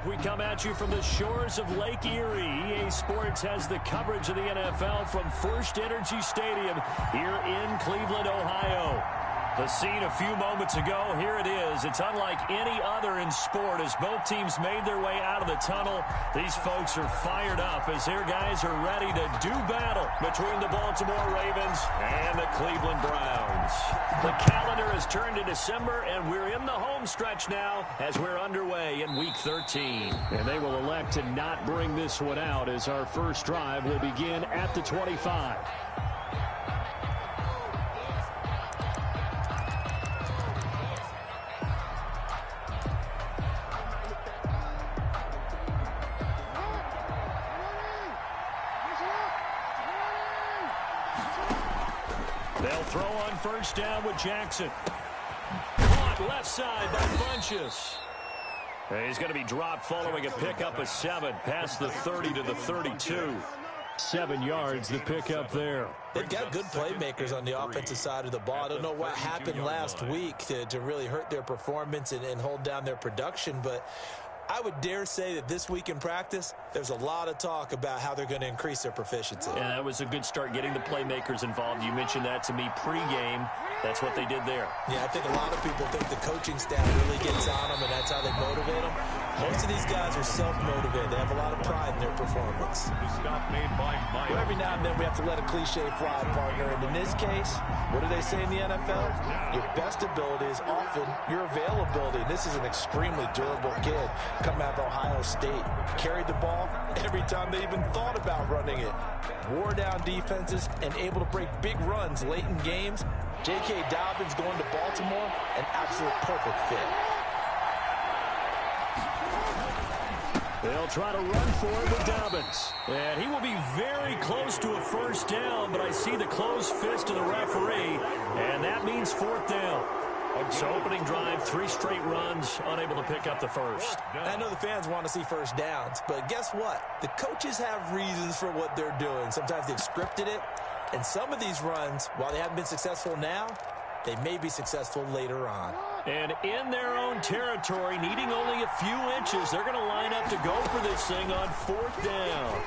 We come at you from the shores of Lake Erie. EA Sports has the coverage of the NFL from First Energy Stadium here in Cleveland, Ohio. The scene a few moments ago, here it is. It's unlike any other in sport as both teams made their way out of the tunnel. These folks are fired up as their guys are ready to do battle between the Baltimore Ravens and the Cleveland Browns. The calendar has turned to December, and we're in the home stretch now as we're underway in Week 13. And they will elect to not bring this one out as our first drive will begin at the 25. They'll throw on first down with Jackson. Caught left side by Funchess. He's going to be dropped following a pickup of 7 past the 30 to the 32. 7 yards, the pickup there. They've got good playmakers on the offensive side of the ball. I don't know what happened last week to really hurt their performance and hold down their production, but I would dare say that this week in practice, there's a lot of talk about how they're going to increase their proficiency. Yeah, that was a good start getting the playmakers involved. You mentioned that to me pregame. That's what they did there. Yeah, I think a lot of people think the coaching staff really gets on them, and that's how they motivate them. Most of these guys are self-motivated. They have a lot of pride in their performance. Well, every now and then we have to let a cliche fly, partner. And in this case, what do they say in the NFL? Your best ability is often your availability. And this is an extremely durable kid coming out of Ohio State. Carried the ball every time they even thought about running it. Wore down defenses and able to break big runs late in games. J.K. Dobbins going to Baltimore, an absolute perfect fit. They'll try to run for it with Dobbins. And he will be very close to a first down, but I see the closed fist of the referee, and that means 4th down. So opening drive, 3 straight runs, unable to pick up the first. I know the fans want to see first downs, but guess what? The coaches have reasons for what they're doing. Sometimes they've scripted it, and some of these runs, while they haven't been successful now, they may be successful later on. And in their own territory, needing only a few inches, they're going to line up to go for this thing on 4th down.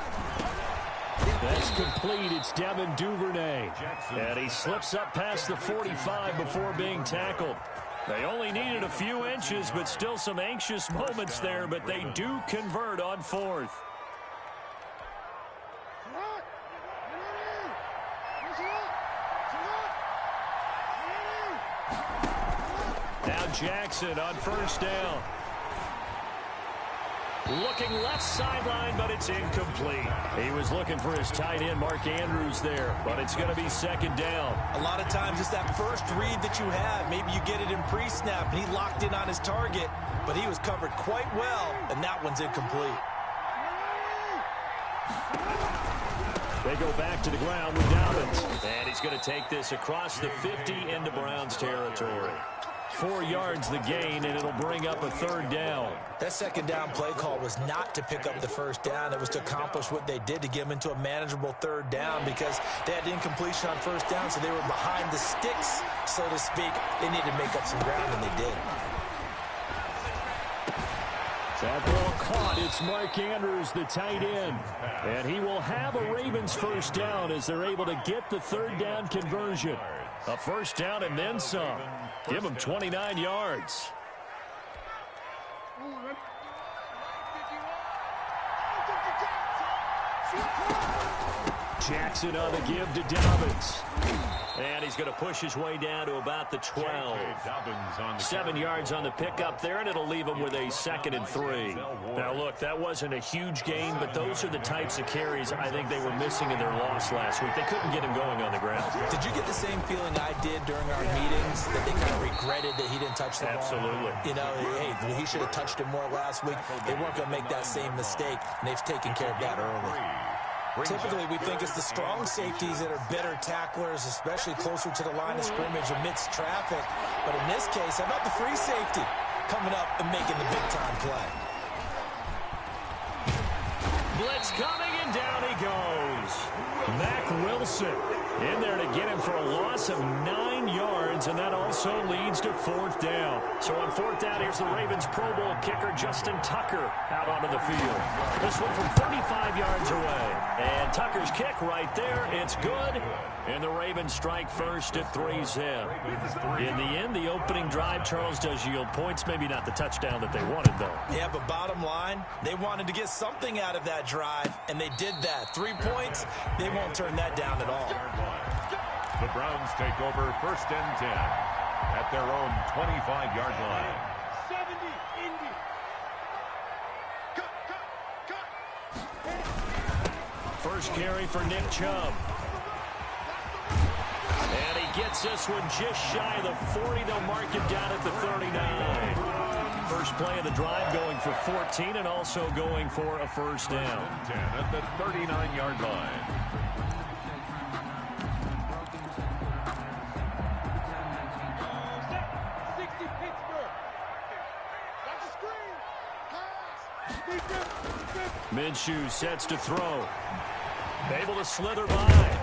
That's complete. It's Devin Duvernay. And he slips up past the 45 before being tackled. They only needed a few inches, but still some anxious moments there, but they do convert on 4th. Now Jackson on first down. Looking left sideline, but it's incomplete. He was looking for his tight end, Mark Andrews, there, but it's going to be 2nd down. A lot of times it's that first read that you have. Maybe you get it in pre-snap, and he locked in on his target, but he was covered quite well, and that one's incomplete. They go back to the ground with Dobbins, and he's going to take this across the 50 into Browns territory. 4 yards the gain, and it'll bring up a 3rd down. That 2nd down play call was not to pick up the first down. It was to accomplish what they did, to get them into a manageable 3rd down, because they had incompletion on first down, so they were behind the sticks, so to speak. They needed to make up some ground, and they did. That ball caught. It's Mark Andrews, the tight end. And he will have a Ravens first down as they're able to get the 3rd down conversion. A first down and then some. Give him 29 yards. Jackson on the give to Dobbins. And he's going to push his way down to about the 12. 7 yards on the pickup there, and it'll leave him with a 2nd and 3. Now, look, that wasn't a huge gain, but those are the types of carries I think they were missing in their loss last week. They couldn't get him going on the ground. Did you get the same feeling I did during our meetings, that they kind of regretted that he didn't touch the ball? Absolutely. You know, hey, he should have touched it more last week. They weren't going to make that same mistake, and they've taken care of that early. Typically, we think it's the strong safeties that are better tacklers, especially closer to the line of scrimmage amidst traffic. But in this case, how about the free safety coming up and making the big-time play? Blitz coming, and down he goes. Mack Wilson. In there to get him for a loss of 9 yards, and that also leads to 4th down. So on 4th down, here's the Ravens Pro Bowl kicker Justin Tucker out onto the field. This one from 35 yards away. And Tucker's kick right there. It's good. And the Ravens strike first at 3-zip. In the end, the opening drive, Charles, does yield points. Maybe not the touchdown that they wanted, though. Yeah, but bottom line, they wanted to get something out of that drive, and they did that. 3 points, they won't turn that down at all. The Browns take over 1st and 10 at their own 25-yard line. 70, Indy. First carry for Nick Chubb. And he gets this one just shy of the 40. They'll mark him down at the 39. First play of the drive going for 14 and also going for a 1st down. 10 at the 39-yard line. Minshew sets to throw. Able to slither by.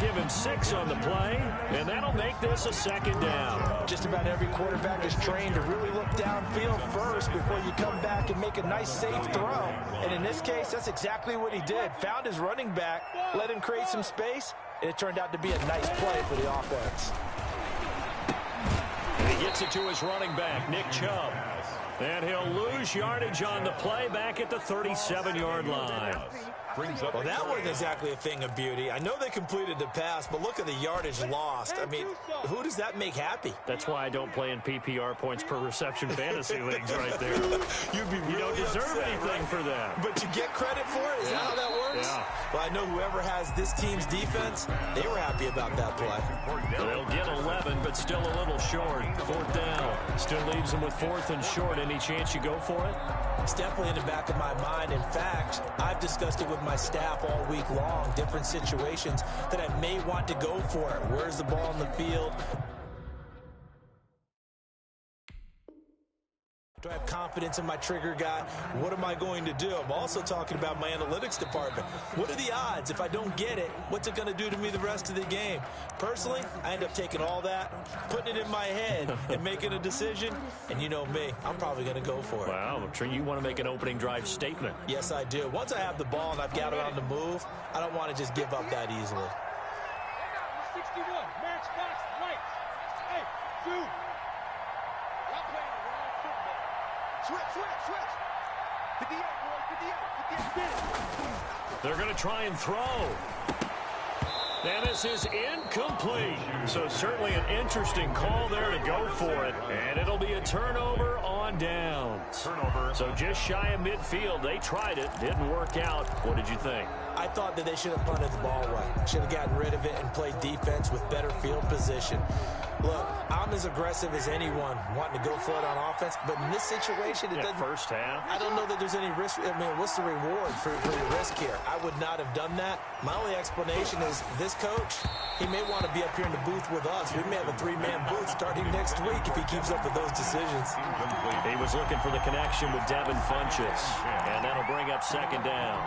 Give him 6 on the play, and that'll make this a 2nd down. Just about every quarterback is trained to really look downfield first before you come back and make a nice, safe throw. And in this case, that's exactly what he did. Found his running back, let him create some space, and it turned out to be a nice play for the offense. And he gets it to his running back, Nick Chubb. And he'll lose yardage on the play back at the 37-yard line. Well, that wasn't exactly a thing of beauty. I know they completed the pass, but look at the yardage lost. I mean, who does that make happy? That's why I don't play in PPR points per reception fantasy leagues right there. You'd be really You don't deserve upset, anything right? for that. But you get credit for it? Is that how that works? Yeah. Well, I know whoever has this team's defense, they were happy about that play. They'll get 11, but still a little short. 4th down. Still leaves them with 4th and short. Any chance you go for it? It's definitely in the back of my mind. In fact, I've discussed it with my staff all week long, different situations that I may want to go for it. Where's the ball in the field? Do I have confidence in my trigger guy? What am I going to do? I'm also talking about my analytics department. What are the odds? If I don't get it, what's it going to do to me the rest of the game? Personally, I end up taking all that, putting it in my head, and making a decision. And you know me, I'm probably going to go for it. Wow, you want to make an opening drive statement. Yes, I do. Once I have the ball and I've got it on the move, I don't want to just give up that easily. 61, match box, right. Hey, 2. Y'all playing the wrong football. Switch. 58, boys, 58. They're going to try and throw. And this is incomplete. So certainly an interesting call there to go for it. And it'll be a turnover on downs. So just shy of midfield. They tried it. Didn't work out. What did you think? I thought that they should have punted the ball away. Should have gotten rid of it and played defense with better field position. Look, I'm as aggressive as anyone wanting to go for it on offense, but in this situation, it doesn't. First half. I don't know that there's any risk. I mean, what's the reward for your risk here? I would not have done that. My only explanation is this coach, he may want to be up here in the booth with us. We may have a 3-man booth starting next week if he keeps up with those decisions. He was looking for the connection with Devin Funchess, and that'll bring up 2nd down.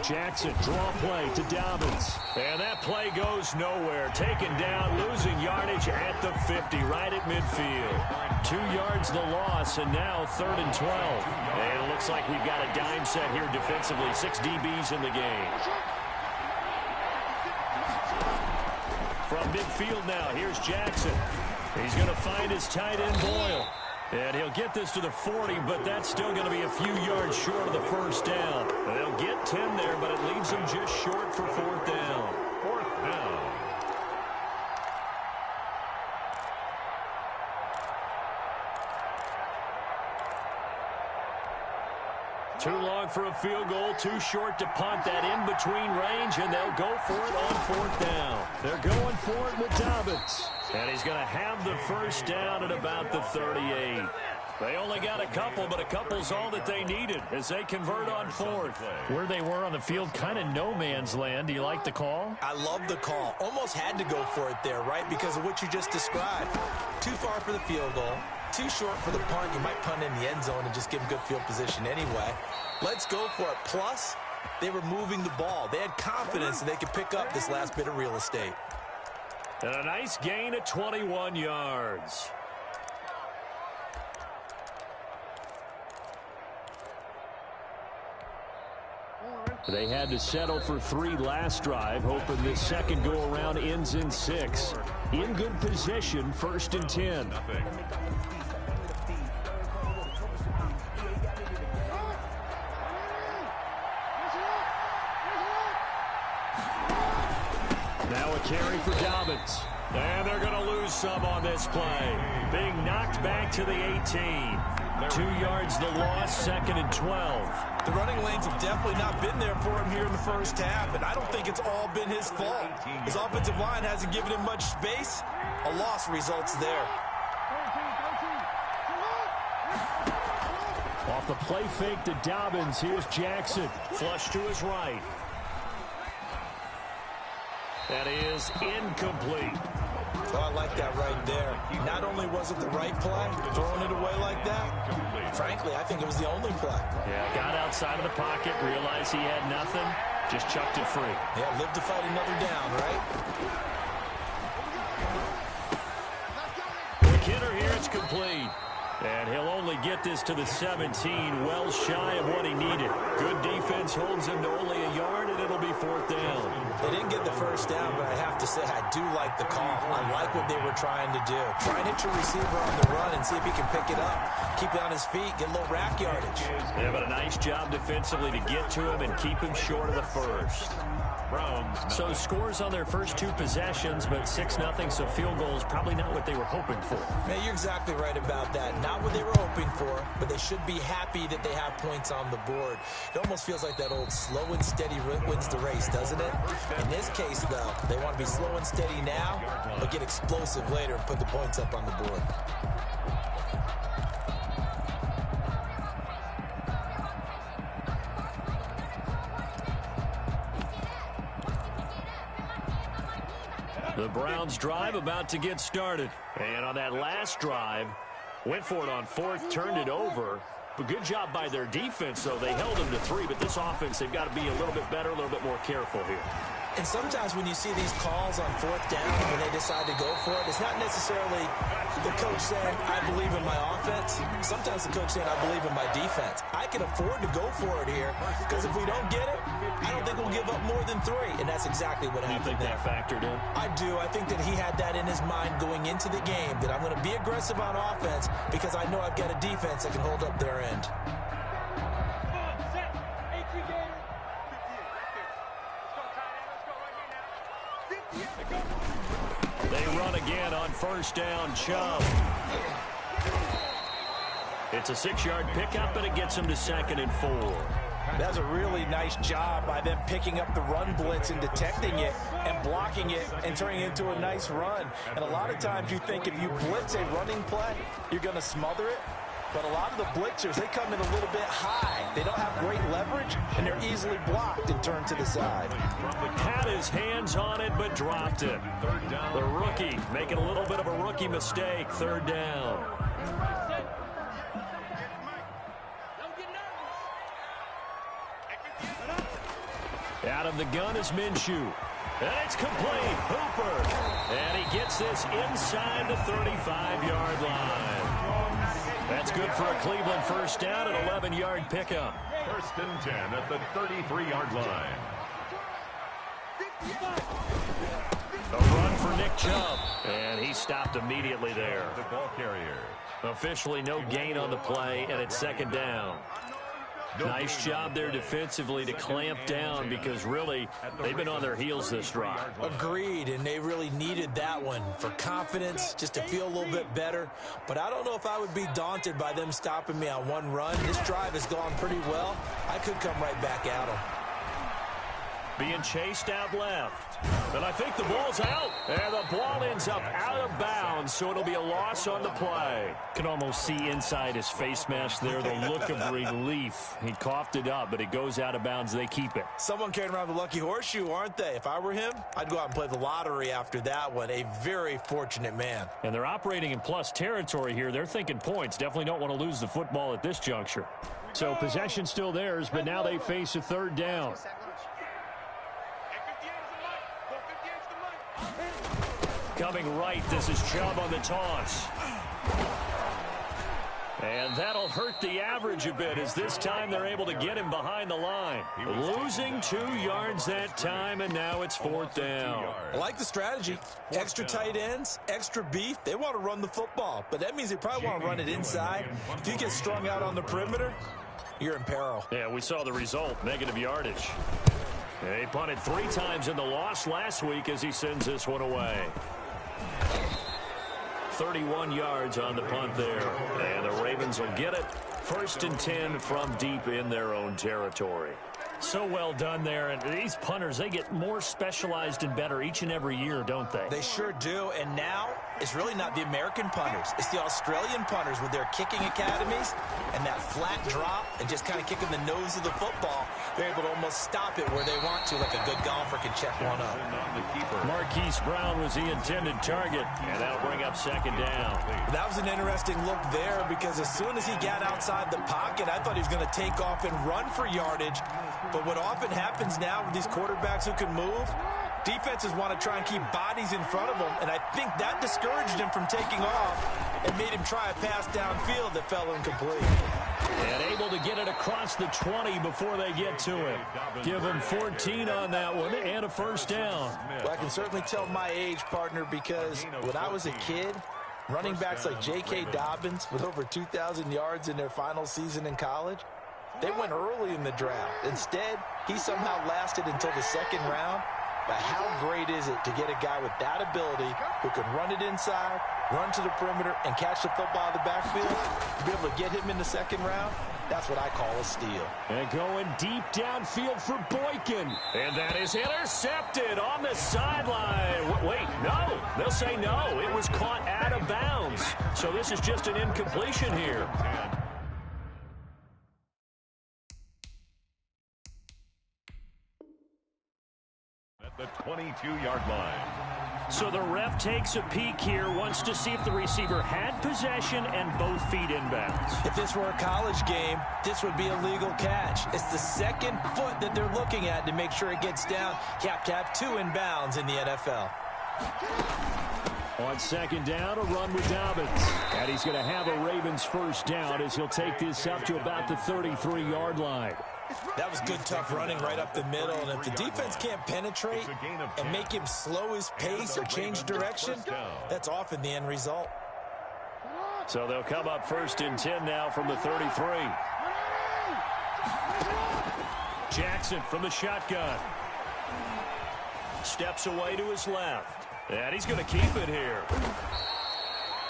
Jackson, draw play to Dobbins. And that play goes nowhere. Taken down, losing yardage at the 50, right at midfield. 2 yards the loss, and now 3rd and 12. And it looks like we've got a dime set here defensively. 6 DBs in the game. From midfield now, here's Jackson. He's going to find his tight end, Boyle. And he'll get this to the 40, but that's still going to be a few yards short of the 1st down. They'll get 10 there, but it leaves them just short for 4th down. 4th down. Too long for a field goal, too short to punt that in between range, and they'll go for it on 4th down. They're going for it with Dobbins. And he's going to have the 1st down at about the 38. They only got a couple, but a couple's all that they needed as they convert on fourth. Where they were on the field, kind of no man's land. Do you like the call? I love the call. Almost had to go for it there, right, because of what you just described. Too far for the field goal. Too short for the punt. You might punt in the end zone and just give them good field position anyway. Let's go for it. Plus, they were moving the ball. They had confidence that they could pick up this last bit of real estate. And a nice gain of 21 yards. They had to settle for 3 last drive, hoping this second go-around ends in 6. In good position, 1st and 10. Now a carry for Dobbins. And they're going to lose some on this play. Being knocked back to the 18. 2 yards the loss, 2nd and 12. The running lanes have definitely not been there for him here in the first half, and I don't think it's all been his fault. His offensive line hasn't given him much space. A loss results there. Off the play fake to Dobbins, here's Jackson. Flush to his right. That is incomplete. Oh, I like that right there. Not only was it the right play, throwing it away like that, frankly, I think it was the only play. Yeah, got outside of the pocket, realized he had nothing, just chucked it free. Yeah, live to fight another down, right? McKinnon here, it's complete. And he'll only get this to the 17, well shy of what he needed. Good defense holds him to only a yard, and it'll be 4th down. They didn't get the first down, but I have to say I do like the call. I like what they were trying to do. Try and hit your receiver on the run and see if he can pick it up. Keep it on his feet, get a little rack yardage. Yeah, but a nice job defensively to get to him and keep him short of the first. So scores on their first 2 possessions, but 6-0, so field goal is probably not what they were hoping for. Man, you're exactly right about that. Not what they were hoping for, but they should be happy that they have points on the board. It almost feels like that old slow and steady wins the race, doesn't it? In this case, though, they want to be slow and steady now, but get explosive later and put the points up on the board. The Browns drive about to get started. And on that last drive, went for it on 4th, turned it over. But good job by their defense, though. They held them to 3, but this offense, they've got to be a little bit better, a little bit more careful here. And sometimes when you see these calls on 4th down, when they decide to go for it, it's not necessarily the coach saying, I believe in my offense. Sometimes the coach saying, I believe in my defense. I can afford to go for it here, because if we don't get it, I don't think we'll give up more than 3. And that's exactly what happened. You think that factored in? I do. I think that he had that in his mind going into the game, that I'm going to be aggressive on offense because I know I've got a defense that can hold up their end. They run again on 1st down, Chubb. It's a 6-yard pickup, and it gets them to 2nd and 4. That's a really nice job by them picking up the run blitz and detecting it and blocking it and turning it into a nice run. And a lot of times you think if you blitz a running play, you're going to smother it. But a lot of the blitzers, they come in a little bit high. They don't have great leverage, and they're easily blocked and turned to the side. Had his hands on it, but dropped it. The rookie making a little bit of a rookie mistake. 3rd down. Out of the gun is Minshew. And it's complete. Hooper. And he gets this inside the 35-yard line. That's good for a Cleveland 1st down, an 11-yard pickup. 1st and 10 at the 33-yard line. A run for Nick Chubb. And he stopped immediately there. The ball carrier. Officially no gain on the play, and it's 2nd down. Nice job there defensively to clamp down because really they've been on their heels this drive. Agreed, and they really needed that one for confidence, just to feel a little bit better. But I don't know if I would be daunted by them stopping me on one run. This drive has gone pretty well. I could come right back at them. being chased out left. And I think the ball's out. And the ball ends up out of bounds, so it'll be a loss on the play. Can almost see inside his face mask there the look of relief. He coughed it up, but it goes out of bounds. They keep it. Someone carrying around the lucky horseshoe, aren't they? If I were him, I'd go out and play the lottery after that one. A very fortunate man. And they're operating in plus territory here. They're thinking points. Definitely don't want to lose the football at this juncture. So possession still theirs, but now they face a third down. Coming right, this is Chubb on the toss. And that'll hurt the average a bit as this time they're able to get him behind the line. Losing 2 yards that time, and now it's fourth down. I like the strategy. Extra tight ends, extra beef. They want to run the football, but that means they probably want to run it inside. If you get strung out on the perimeter, you're in peril. Yeah, we saw the result, negative yardage. He punted 3 times in the loss last week as he sends this one away. 31 yards on the punt there. And the Ravens will get it. 1st and 10 from deep in their own territory. So well done there. And these punters, they get more specialized and better each and every year, don't they? They sure do. And now it's really not the American punters. It's the Australian punters with their kicking academies and that flat drop and just kind of kicking the nose of the football. They're able to almost stop it where they want to, like a good golfer can check one up. Marquise Brown was the intended target, and that'll bring up second down. That was an interesting look there because as soon as he got outside the pocket, I thought he was going to take off and run for yardage. But what often happens now with these quarterbacks who can move, defenses want to try and keep bodies in front of them, and I think that discouraged him from taking off and made him try a pass downfield that fell incomplete. And able to get it across the 20 before they get to it. Give him 14 on that one and a first down. Well, I can certainly tell my age, partner, because when I was a kid, running backs like J.K. Dobbins with over 2,000 yards in their final season in college, they went early in the draft. Instead, he somehow lasted until the second round. But how great is it to get a guy with that ability who can run it inside, run to the perimeter, and catch the football in the backfield? To be able to get him in the second round, that's what I call a steal. And going deep downfield for Boykin. And that is intercepted on the sideline. Wait, no. They'll say no. It was caught out of bounds. So this is just an incompletion here. The 22-yard line. So the ref takes a peek here, wants to see if the receiver had possession and both feet inbounds. If this were a college game, this would be a legal catch. It's the second foot that they're looking at to make sure it gets down. You have to have 2 inbounds in the NFL. On second down, a run with Dobbins. And he's going to have a Ravens first down as he'll take this up to about the 33-yard line. That was good, tough running right up the middle. And if the defense can't penetrate and make him slow his pace or change direction, that's often the end result. So they'll come up 1st and 10 now from the 33. Jackson from the shotgun. Steps away to his left. And he's going to keep it here.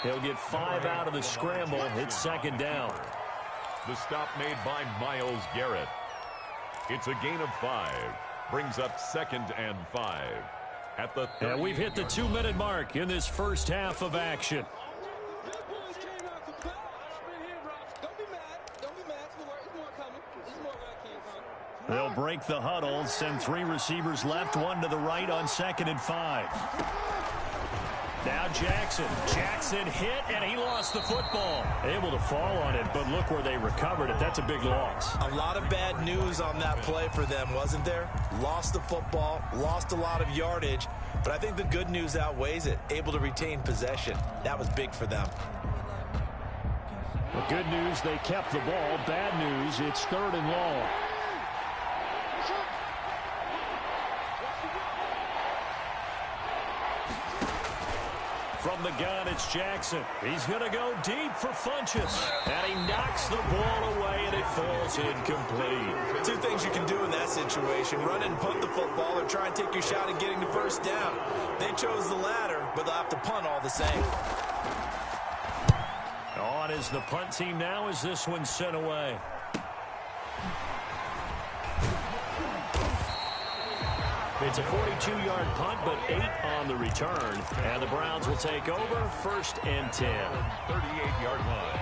He'll get 5 out of the scramble. It's second down. The stop made by Myles Garrett. It's a gain of 5. Brings up 2nd and 5. At the 30. And we've hit the 2-minute mark in this first half of action. They'll break the huddle, send 3 receivers left, 1 to the right on 2nd and 5. Now Jackson. Jackson hit, and he lost the football. Able to fall on it, but look where they recovered it. That's a big loss. A lot of bad news on that play for them, wasn't there? Lost the football, lost a lot of yardage, but I think the good news outweighs it. Able to retain possession. That was big for them. The good news, they kept the ball. Bad news, it's 3rd and long. From the gun, it's Jackson. He's going to go deep for Funchess. And he knocks the ball away, and it falls incomplete. 2 things you can do in that situation. Run and punt the football or try and take your shot at getting the first down. They chose the latter, but they'll have to punt all the same. On is the punt team now as this one's sent away. It's a 42-yard punt, but 8 on the return. And the Browns will take over, 1st and 10. 38-yard line.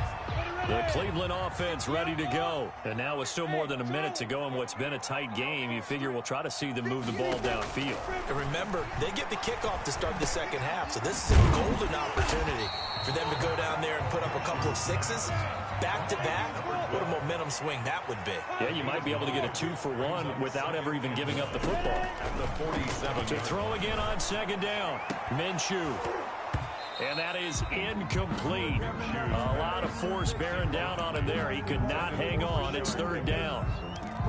The Cleveland offense ready to go. And now with still more than a minute to go in what's been a tight game, you figure we'll try to see them move the ball downfield. And remember, they get the kickoff to start the second half, so this is a golden opportunity for them to go down there and put up a couple of sixes back-to-back. What a momentum swing that would be. Yeah, you might be able to get a 2-for-1 without ever even giving up the football. At the 47. To throw again on 2nd down, Minshew. And that is incomplete. A lot of force bearing down on him there. He could not hang on. It's 3rd down.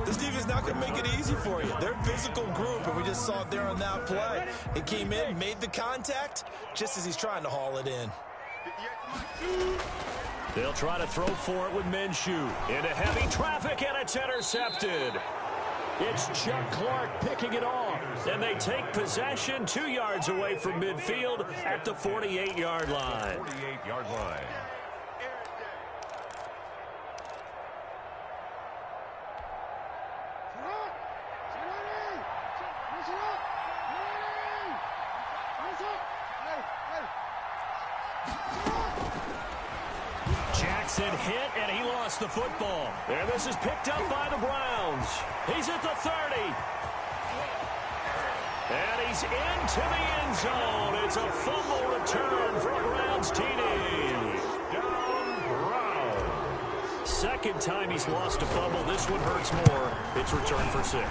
This defense not going to make it easy for you. They're a physical group, and we just saw it there on that play. It came in, made the contact, just as he's trying to haul it in. They'll try to throw for it with Minshew. Into heavy traffic, and it's intercepted. It's Chuck Clark picking it off. And they take possession 2 yards away from midfield at the 48-yard line. 48-yard line. Jackson hit, and he lost the football. And this is picked up by the Browns. He's at the 30. And he's into the end zone. It's a fumble return for a Browns TD. Down Browns. 2nd time he's lost a fumble. This one hurts more. It's returned for 6.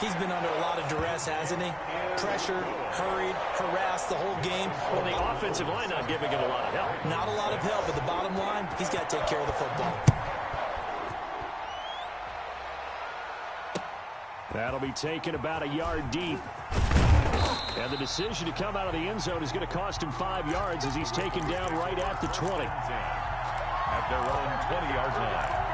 He's been under a lot of duress, hasn't he? Pressured, hurried, harassed the whole game. Well, the offensive line not giving him a lot of help. Not a lot of help, but the bottom line, he's got to take care of the football. That'll be taken about a yard deep. And the decision to come out of the end zone is going to cost him 5 yards as he's taken down right at the 20. At their own 20-yard line.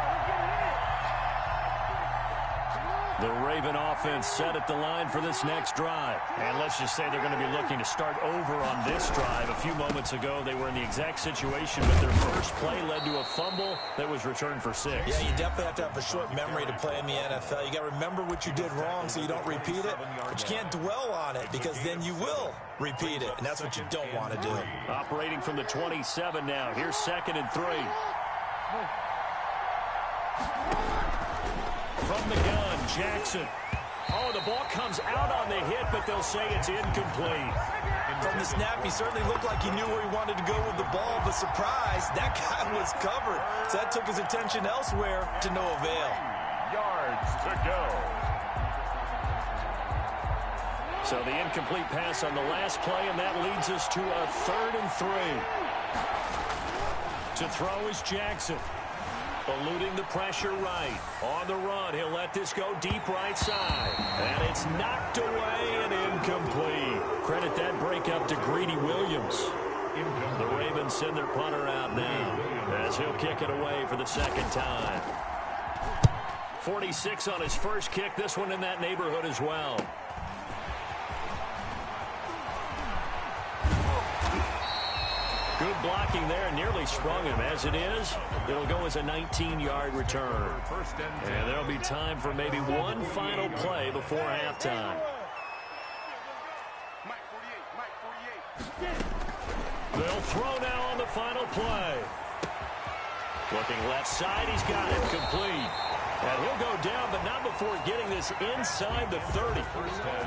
The Raven offense set at the line for this next drive. And let's just say they're going to be looking to start over on this drive. A few moments ago, they were in the exact situation, but their first play led to a fumble that was returned for 6. Yeah, you definitely have to have a short memory to play in the NFL. You got to remember what you did wrong so you don't repeat it, but you can't dwell on it because then you will repeat it, and that's what you don't want to do. Operating from the 27 now. Here's 2nd and 3. From the gun, Jackson. Oh, the ball comes out on the hit, but they'll say it's incomplete. From the snap, he certainly looked like he knew where he wanted to go with the ball, but surprise, that guy was covered. So that took his attention elsewhere to no avail. Yards to go. So the incomplete pass on the last play, and that leads us to a 3rd and 3. To throw is Jackson. Eluding the pressure right. On the run, he'll let this go deep right side. And it's knocked away and incomplete. Credit that breakup to Greedy Williams. The Ravens send their punter out now as he'll kick it away for the 2nd time. 46 on his first kick. This one in that neighborhood as well. Good blocking there, nearly sprung him. As it is, it'll go as a 19-yard return. And there'll be time for maybe one final play before halftime. They'll throw now on the final play. Looking left side, he's got it complete. And he'll go down, but not before getting this inside the 30.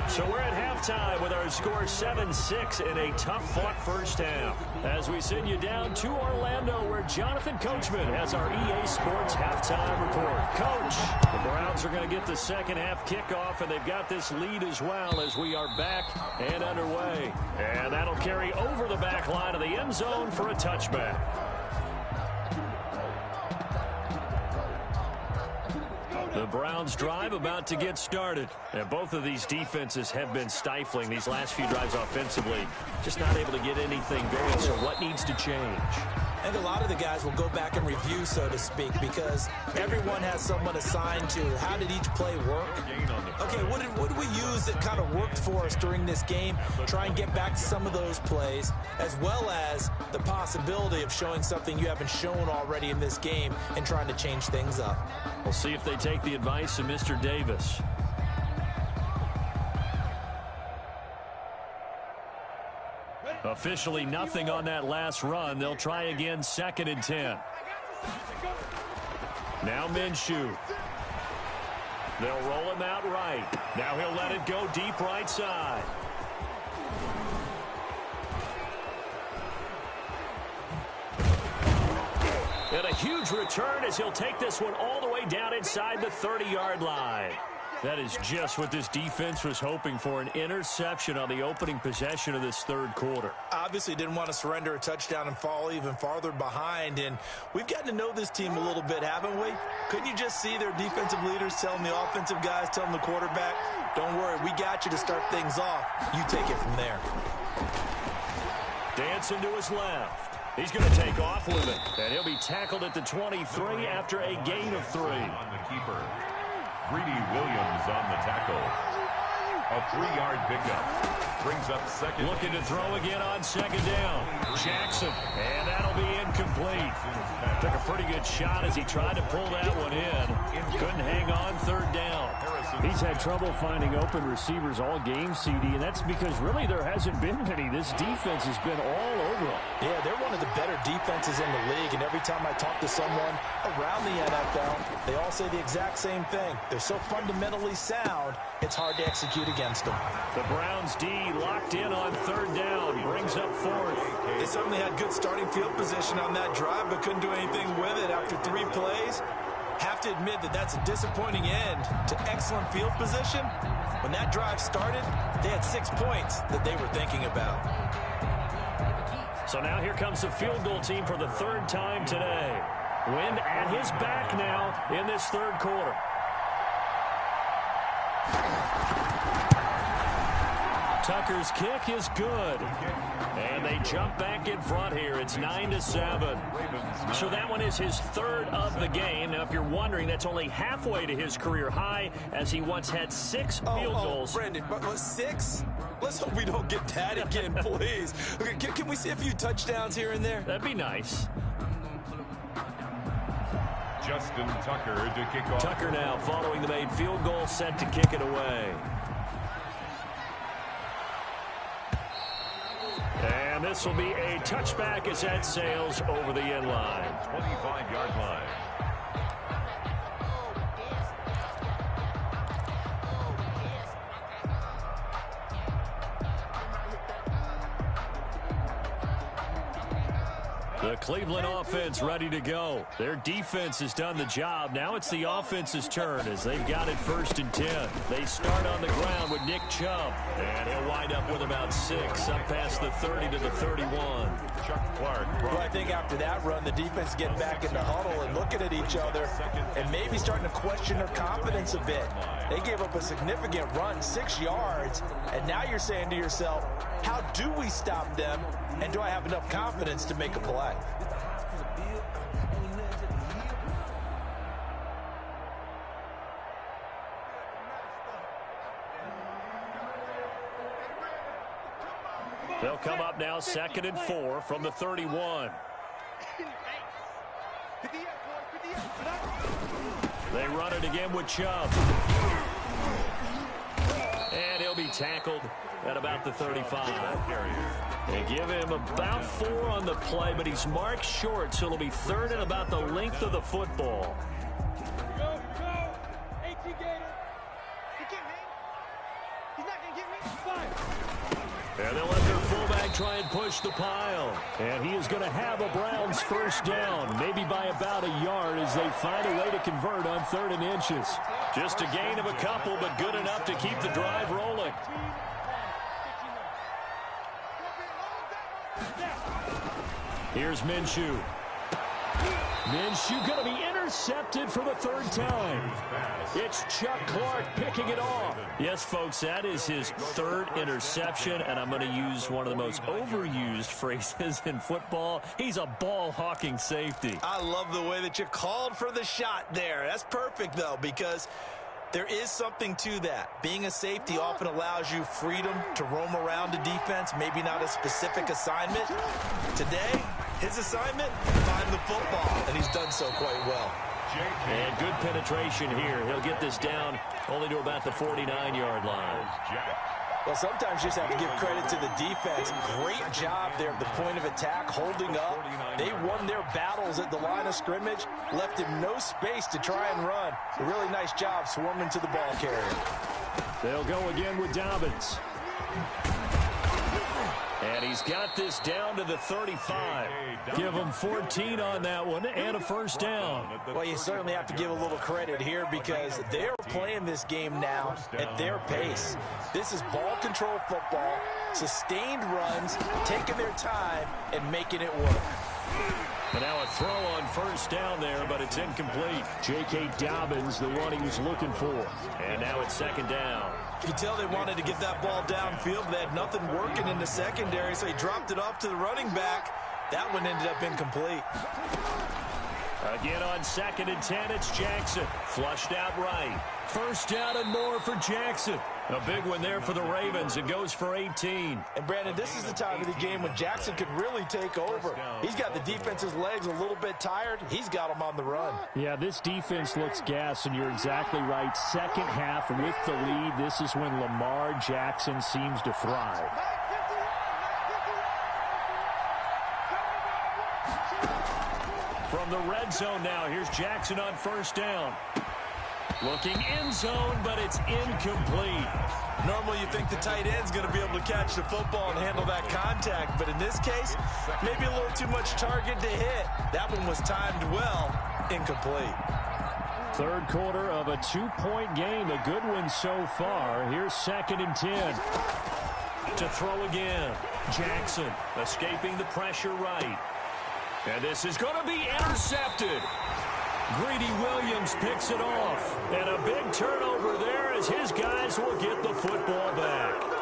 So we're at halftime with our score 7-6 in a tough-fought first half. As we send you down to Orlando, where Jonathan Coachman has our EA Sports halftime report. Coach, the Browns are going to get the second half kickoff, and they've got this lead as well as we are back and underway. And that'll carry over the back line of the end zone for a touchback. The Browns drive about to get started. And both of these defenses have been stifling these last few drives offensively. Just not able to get anything going. So what needs to change? I think a lot of the guys will go back and review, so to speak, because everyone has someone assigned to how did each play work. Okay, what did we use that kind of worked for us during this game? Try and get back to some of those plays, as well as the possibility of showing something you haven't shown already in this game and trying to change things up. We'll see if they take the advice of Mr. Davis. Officially nothing on that last run. They'll try again, 2nd and 10. Now Minshew. They'll roll him out right. Now he'll let it go deep right side. And a huge return as he'll take this one all the way down inside the 30-yard line. That is just what this defense was hoping for, an interception on the opening possession of this third quarter. Obviously didn't want to surrender a touchdown and fall even farther behind, and we've gotten to know this team a little bit, haven't we? Couldn't you just see their defensive leaders telling the offensive guys, telling the quarterback, don't worry, we got you to start things off. You take it from there. Dancing to his left. He's going to take off with it, and he'll be tackled at the 23 after a gain of 3. On the keeper. Greedy Williams on the tackle. A 3-yard pickup. Brings up 2nd. Looking to throw again on 2nd down. Jackson, and that'll be incomplete. Took a pretty good shot as he tried to pull that one in. Couldn't hang on 3rd down. He's had trouble finding open receivers all game, CD, and that's because really there hasn't been many. This defense has been all over them. Yeah, they're one of the better defenses in the league, and every time I talk to someone around the NFL, they all say the exact same thing. They're so fundamentally sound, it's hard to execute against them. The Browns D locked in on 3rd down, brings up 4th. They certainly had good starting field position on that drive, but couldn't do anything with it after 3 plays. Have to admit that that's a disappointing end to excellent field position. When that drive started, they had 6 points that they were thinking about. So now here comes the field goal team for the 3rd time today. Wind at his back now in this 3rd quarter. Tucker's kick is good. And they jump back in front here. It's 9-7. So that one is his 3rd of the game. Now, if you're wondering, that's only halfway to his career high, as he once had 6 field goals. Brandon, but 6? Let's hope we don't get that again, please. Okay, can we see a few touchdowns here and there? That'd be nice. Justin Tucker to kick off. Tucker now following the made field goal, set to kick it away. And this will be a touchback as that sails over the end line. 25-yard line. The Cleveland offense ready to go. Their defense has done the job. Now it's the offense's turn as they've got it 1st and 10. They start on the ground with Nick Chubb. And he'll wind up with about 6 up past the 30 to the 31. Chuck Clark. Well, I think after that run, the defense getting back in the huddle and looking at each other and maybe starting to question their confidence a bit. They gave up a significant run, 6 yards, and now you're saying to yourself, how do we stop them, and do I have enough confidence to make a play? They'll come up now 2nd and 4 from the 31. They run it again with Chubb. And he'll be tackled at about the 35. They give him about 4 on the play, but he's marked short, so it'll be 3rd and about the length of the football. Go, go. 18 Gator. He can't hang. He's not going to get me. 5. And they'll let their fullback try and push the pile. And he is going to have a Browns 1st down, maybe by about a yard as they find a way to convert on 3rd and inches. Just a gain of a couple, but good enough to keep the drive rolling. Here's Minshew. Minshew going to be intercepted for the 3rd time. It's Chuck Clark picking it off. Yes, folks, that is his 3rd interception, and I'm going to use one of the most overused phrases in football. He's a ball-hawking safety. I love the way that you called for the shot there. That's perfect, though, because there is something to that. Being a safety often allows you freedom to roam around the defense, maybe not a specific assignment. Today, his assignment, find the football, and he's done so quite well. And good penetration here. He'll get this down only to about the 49-yard line. Well, sometimes you just have to give credit to the defense. Great job there at the point of attack, holding up. They won their battles at the line of scrimmage, left him no space to try and run. A really nice job swarming to the ball carrier. They'll go again with Dobbins. And he's got this down to the 35. Give him 14 on that one and a first down. Well, you certainly have to give a little credit here because they're playing this game now at their pace. This is ball control football, sustained runs, taking their time and making it work. And now a throw on first down there, but it's incomplete. J.K. Dobbins, the one he was looking for. And now it's second down. You can tell they wanted to get that ball downfield. They had nothing working in the secondary, so he dropped it off to the running back. That one ended up incomplete. Again on 2nd and 10, it's Jackson. Flushed out right. First down and more for Jackson. A big one there for the Ravens. It goes for 18. And, Brandon, this is the time of the game when Jackson could really take over. He's got the defense's legs a little bit tired. He's got them on the run. Yeah, this defense looks gassed, and you're exactly right. Second half with the lead, this is when Lamar Jackson seems to thrive. From the red zone now, here's Jackson on first down. Looking end zone, but it's incomplete. Normally you think the tight end's going to be able to catch the football and handle that contact, but in this case, maybe a little too much target to hit. That one was timed well, incomplete. Third quarter of a 2-point game, a good one so far. Here's 2nd and 10. To throw again. Jackson escaping the pressure right. And this is going to be intercepted. Greedy Williams picks it off. And a big turnover there as his guys will get the football back.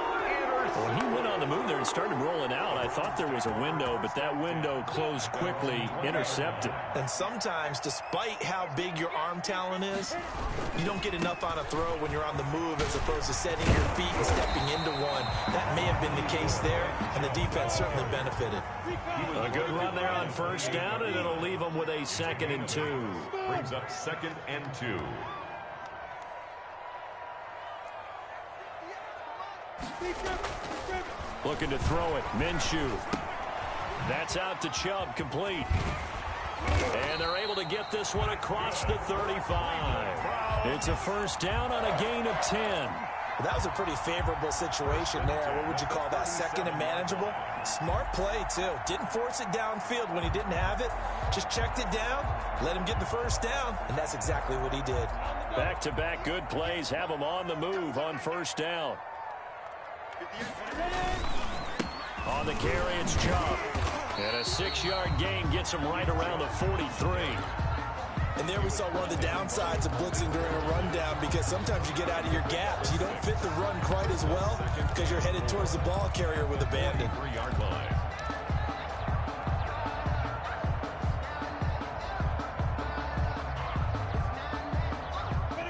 When he went on the move there and started rolling out, I thought there was a window, but that window closed quickly, intercepted. And sometimes, despite how big your arm talent is, you don't get enough on a throw when you're on the move as opposed to setting your feet and stepping into one. That may have been the case there, and the defense certainly benefited. A good run there on first down, and it'll leave them with a 2nd and 2. Brings up 2nd and 2. Looking to throw it. Minshew. That's out to Chubb, complete. And they're able to get this one across the 35. It's a first down on a gain of 10. That was a pretty favorable situation there. What would you call that? 2nd and manageable? Smart play, too. Didn't force it downfield when he didn't have it. Just checked it down, let him get the first down, and that's exactly what he did. Back-to-back good plays have him on the move on first down. On the carry, it's Chubb. And a 6-yard gain gets him right around the 43. And there we saw one of the downsides of blitzing during a rundown because sometimes you get out of your gaps. You don't fit the run quite as well because you're headed towards the ball carrier with abandon. 3-yard line.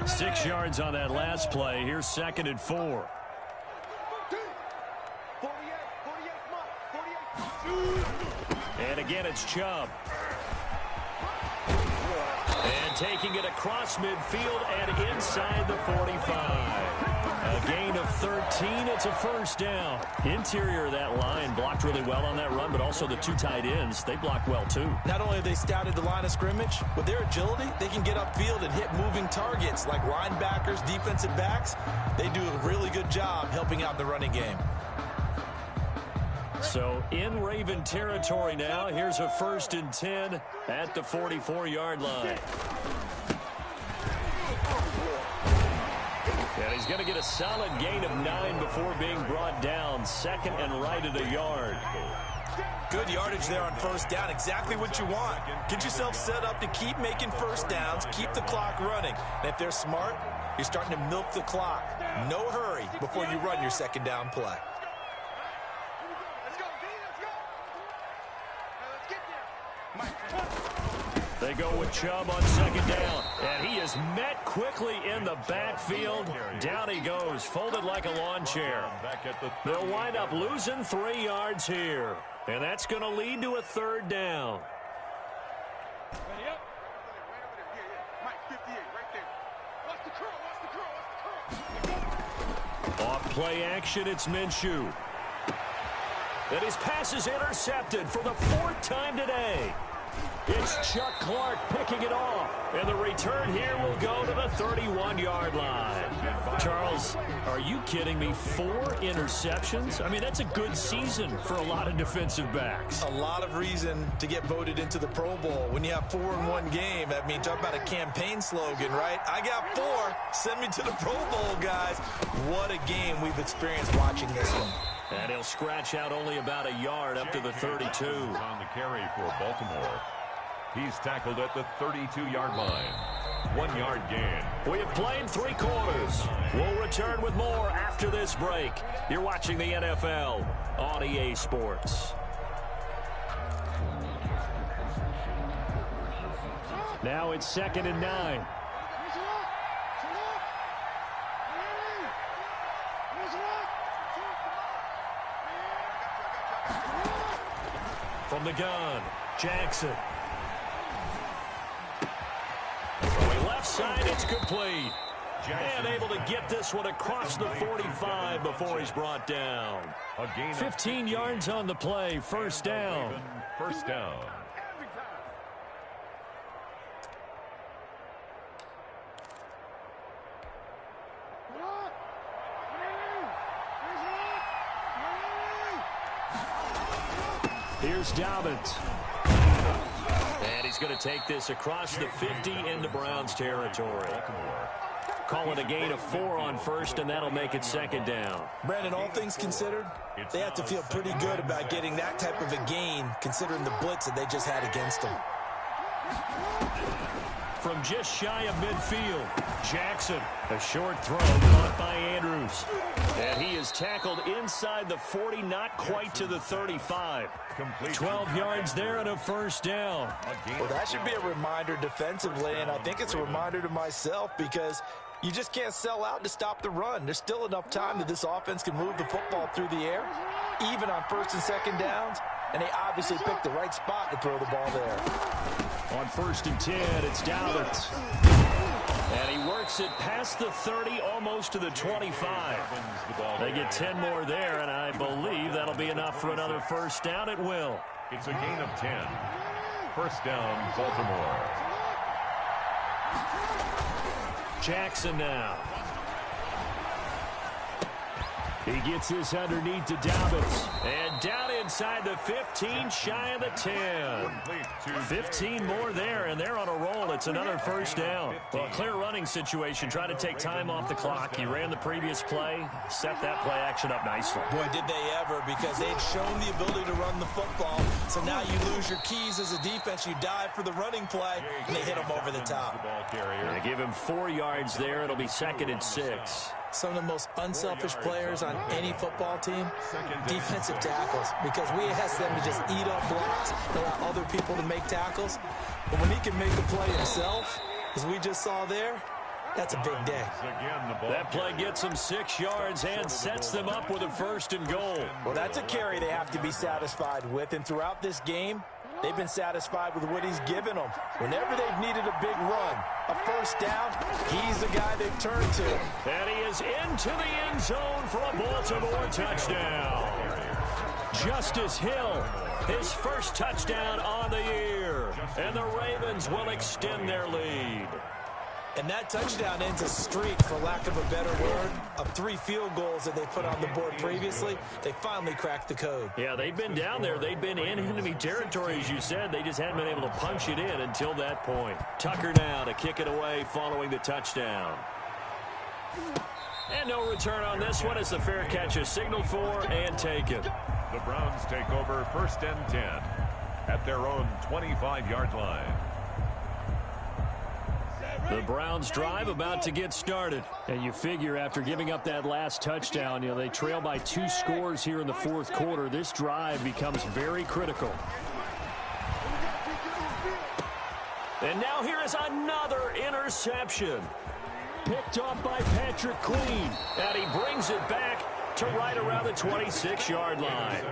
Six yards on that last play. Here's 2nd and 4. And again, it's Chubb. And taking it across midfield and inside the 45. A gain of 13. It's a first down. Interior of that line blocked really well on that run, but also the 2 tight ends, they blocked well too. Not only have they scouted the line of scrimmage, with their agility, they can get upfield and hit moving targets like linebackers, defensive backs. They do a really good job helping out the running game. So in Raven territory now. Here's a 1st and 10 at the 44-yard line. And he's going to get a solid gain of 9 before being brought down. 2nd and right at a yard. Good yardage there on first down. Exactly what you want. Get yourself set up to keep making first downs, keep the clock running. And if they're smart, you're starting to milk the clock. No hurry before you run your 2nd down play. They go with Chubb on 2nd down. And he is met quickly in the backfield. Down he goes, folded like a lawn chair. They'll wind up losing 3 yards here. And that's going to lead to a 3rd down. Ready up. Right over there. Yeah. Mike, 58, right there. Watch the curl. Off play action, it's Minshew. And his pass is intercepted for the 4th time today. It's Chuck Clark picking it off. And the return here will go to the 31-yard line. Charles, are you kidding me? 4 interceptions? I mean, that's a good season for a lot of defensive backs. A lot of reason to get voted into the Pro Bowl. When you have 4 in one game, I mean, talk about a campaign slogan, right? I got 4. Send me to the Pro Bowl, guys. What a game we've experienced watching this one. And he'll scratch out only about a yard up to the 32. On the carry for Baltimore. He's tackled at the 32-yard line. 1 yard gain. We have played 3 quarters. We'll return with more after this break. You're watching the NFL on EA Sports. Now it's 2nd and 9. From the gun, Jackson. Throwing left side, it's complete. And able to get this one across the 45 before he's brought down. 15 yards on the play, 1st down. 1st down. Here's Dobbins. And he's going to take this across the 50 into Browns territory. Call it a gain of 4 on 1st, and that'll make it 2nd down. Brandon, all things considered, they have to feel pretty good about getting that type of a gain, considering the blitz that they just had against them. From just shy of midfield, Jackson. A short throw caught by Andrews. And he is tackled inside the 40, not quite to the 35. 12 yards there and a 1st down. Well, that should be a reminder defensively, and I think it's a reminder to myself because you just can't sell out to stop the run. There's still enough time that this offense can move the football through the air, even on 1st and 2nd downs, and they obviously picked the right spot to throw the ball there. On 1st and 10, it's Dobbins. And he works it past the 30, almost to the 25. They get 10 more there, and I believe that'll be enough for another 1st down. It will. It's a gain of 10. 1st down, Baltimore. Jackson now. He gets this underneath to Dobbins. And down inside the 15, shy of the 10. 15 more there, and they're on a roll. It's another 1st down. Well, a clear running situation. Try to take time off the clock. He ran the previous play, set that play action up nicely. Boy, did they ever, because they'd shown the ability to run the football. So now you lose your keys as a defense. You dive for the running play, and they hit him over the top. They give him 4 yards there. It'll be 2nd and 6. Some of the most unselfish players on any football team, defensive tackles, because we ask them to just eat up blocks and allow other people to make tackles. But when he can make the play himself, as we just saw there, that's a big day. That play gets them 6 yards and sets them up with a 1st and goal. Well, that's a carry they have to be satisfied with, and throughout this game, they've been satisfied with what he's given them. Whenever they've needed a big run, a 1st down, he's the guy they've turned to. And he is into the end zone for a Baltimore touchdown. Justice Hill, his 1st touchdown on the year. And the Ravens will extend their lead. And that touchdown ends a streak, for lack of a better word, of 3 field goals that they put on the board previously. They finally cracked the code. Yeah, they've been down there. They've been in enemy territory, as you said. They just hadn't been able to punch it in until that point. Tucker now to kick it away following the touchdown. And no return on this one as the fair catch is signaled for and taken. The Browns take over 1st and 10 at their own 25-yard line. The Browns drive about to get started. And you figure after giving up that last touchdown, they trail by 2 scores here in the 4th quarter. This drive becomes very critical. And now here is another interception. Picked off by Patrick Queen. And he brings it back to right around the 26-yard line.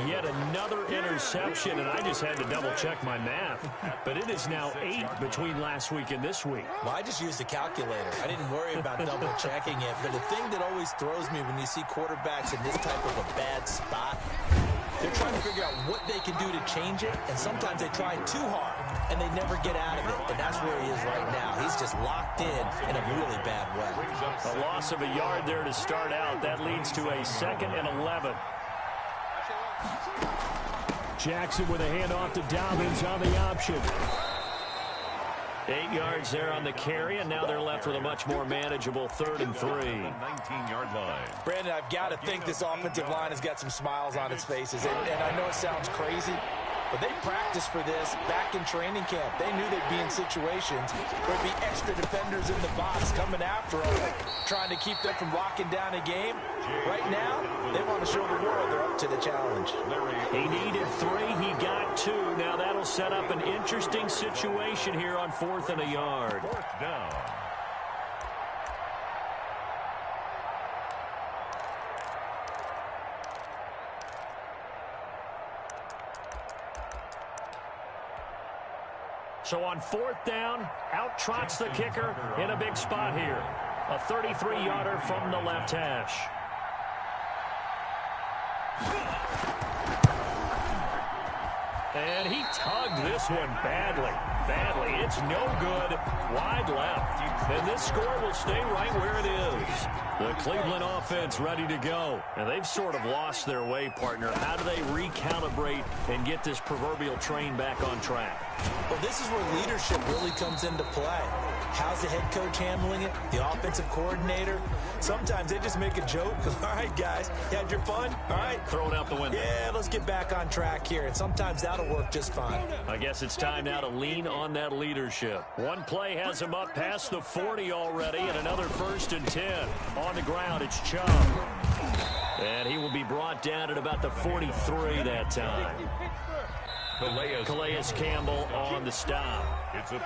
Yet another interception, and I just had to double-check my math. But it is now 8 between last week and this week. Well, I just used a calculator. I didn't worry about double-checking it. But the thing that always throws me when you see quarterbacks in this type of a bad spot, they're trying to figure out what they can do to change it, and sometimes they try too hard, and they never get out of it, and that's where he is right now. He's just locked in a really bad way. A loss of a yard there to start out. That leads to a 2nd and 11. Jackson with a handoff to Dobbins on the option. 8 yards there on the carry, and now they're left with a much more manageable 3rd and 3. 19-yard line. Brandon, I've got to think this offensive line has got some smiles on its faces, and I know it sounds crazy, but they practiced for this back in training camp. They knew they'd be in situations where there'd be extra defenders in the box coming after them, trying to keep them from locking down a game. Right now, they want to show the world they're up to the challenge. He needed 3. He got 2. Now that'll set up an interesting situation here on 4th and a yard. 4th down. So on 4th down, out trots the kicker in a big spot here. A 33-yarder from the left hash. And he tugged this one badly. It's no good. Wide left. And this score will stay right where it is. The Cleveland offense ready to go. And they've sort of lost their way, partner. How do they recalibrate and get this proverbial train back on track? Well, this is where leadership really comes into play. How's the head coach handling it? The offensive coordinator? Sometimes they just make a joke. All right, guys, you had your fun? All right. Throw it out the window. Yeah, let's get back on track here. And sometimes that'll work just fine. I guess it's time now to lean on that leadership. One play has him up past the 40 already, and another 1st and 10. On the ground, it's Chubb. And he will be brought down at about the 43 that time. Calais Campbell on the stop.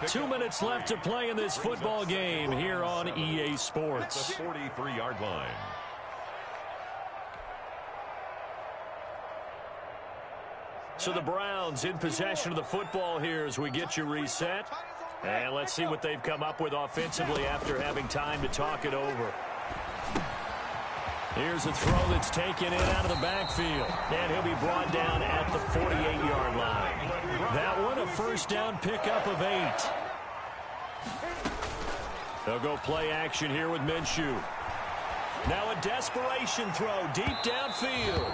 2 minutes left to play in this football game here on EA Sports. At the 43-yard line. So the Browns in possession of the football here as we get you reset. And let's see what they've come up with offensively after having time to talk it over. Here's a throw that's taken in out of the backfield. And he'll be brought down at the 48-yard line. That one, a 1st down pickup of 8. They'll go play action here with Minshew. Now a desperation throw deep downfield.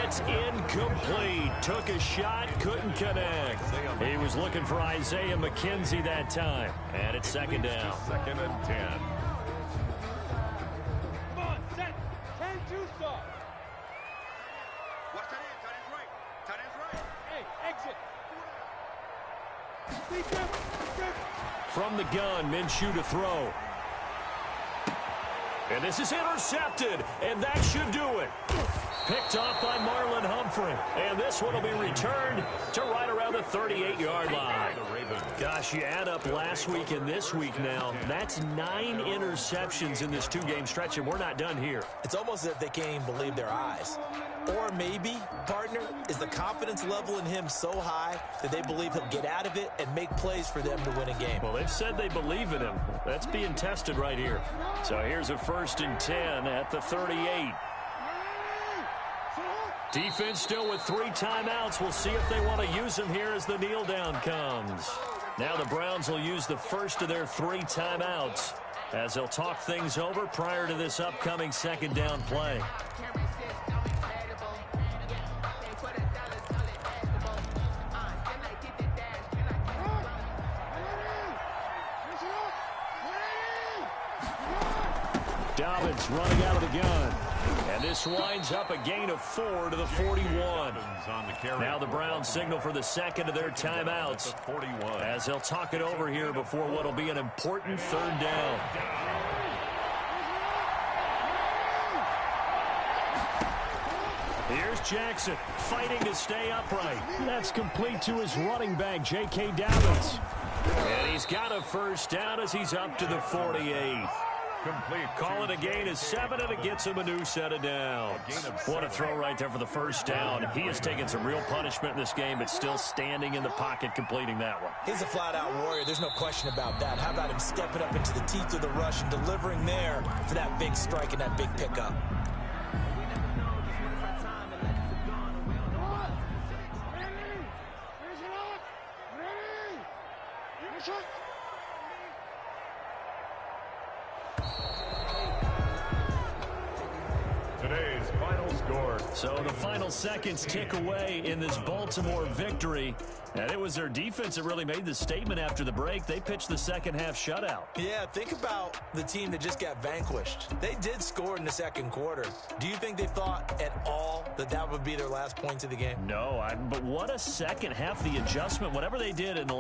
It's incomplete. Took a shot, couldn't connect. He was looking for Isaiah McKenzie that time. And it's 2nd down. 2nd and 10. From the gun, Minshew to throw. And this is intercepted, and that should do it. Picked off by Marlon Humphrey. And this one will be returned to right around the 38-yard line. Gosh, you add up last week and this week now. That's 9 interceptions in this 2-game stretch, and we're not done here. It's almost as if they can't even believe their eyes. Or maybe, partner, is the confidence level in him so high that they believe he'll get out of it and make plays for them to win a game. Well, they've said they believe in him. That's being tested right here. So here's a 1st and 10 at the 38. Defense still with 3 timeouts. We'll see if they want to use them here as the kneel down comes. Now the Browns will use the first of their 3 timeouts as they'll talk things over prior to this upcoming 2nd down play. Dobbins running out of the gun. And this winds up a gain of 4 to the 41. Now the Browns signal for the 2nd of their timeouts as they'll talk it over here before what will be an important 3rd down. Here's Jackson fighting to stay upright. That's complete to his running back, J.K. Dobbins. And he's got a 1st down as he's up to the 48. complete. Call it a gain of 7, and it gets him a new set of downs. What a throw right there for the first down. He has taken some real punishment in this game, but still standing in the pocket, completing that one. He's a flat-out warrior. There's no question about that. How about him stepping up into the teeth of the rush and delivering there for that big strike and that big pickup? Today's final score. So the final seconds tick away in this Baltimore victory. And it was their defense that really made the statement after the break. They pitched the second half shutout. Yeah, think about the team that just got vanquished. They did score in the second quarter. Do you think they thought at all that that would be their last points of the game? No, but what a second half, the adjustment, whatever they did in the